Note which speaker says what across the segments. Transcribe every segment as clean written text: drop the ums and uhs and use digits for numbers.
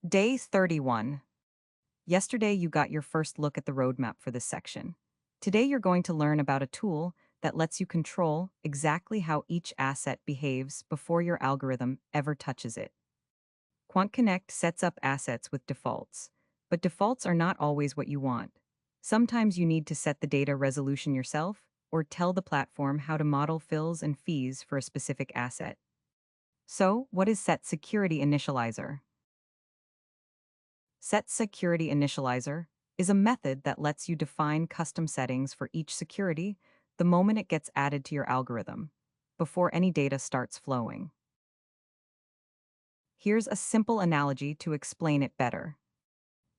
Speaker 1: Day 31. Yesterday you got your first look at the roadmap for this section. Today you're going to learn about a tool that lets you control exactly how each asset behaves before your algorithm ever touches it. QuantConnect sets up assets with defaults, but defaults are not always what you want. Sometimes you need to set the data resolution yourself or tell the platform how to model fills and fees for a specific asset. So, what is SetSecurityInitializer? SetSecurityInitializer is a method that lets you define custom settings for each security the moment it gets added to your algorithm, before any data starts flowing. Here's a simple analogy to explain it better.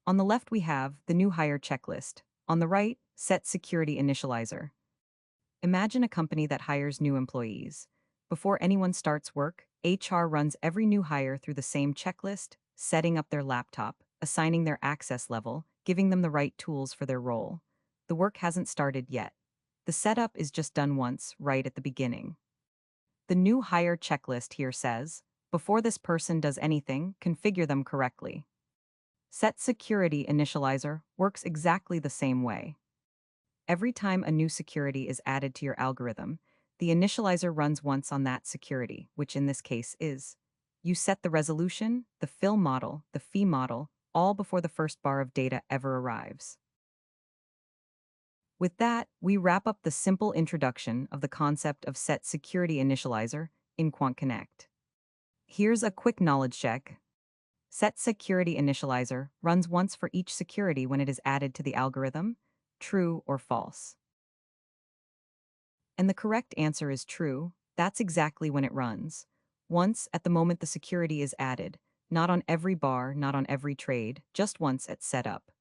Speaker 1: On the left we have the new hire checklist. On the right, SetSecurityInitializer. Imagine a company that hires new employees. Before anyone starts work, HR runs every new hire through the same checklist, setting up their laptop, assigning their access level, giving them the right tools for their role. The work hasn't started yet. The setup is just done once, right at the beginning. The new hire checklist here says, before this person does anything, configure them correctly. SetSecurityInitializer works exactly the same way. Every time a new security is added to your algorithm, the initializer runs once on that security, which in this case is. You set the resolution, the fill model, the fee model, all before the first bar of data ever arrives. With that, we wrap up the simple introduction of the concept of SetSecurityInitializer in QuantConnect. Here's a quick knowledge check. SetSecurityInitializer runs once for each security when it is added to the algorithm, true or false. And the correct answer is true. That's exactly when it runs. Once at the moment the security is added, not on every bar, not on every trade, just once at setup.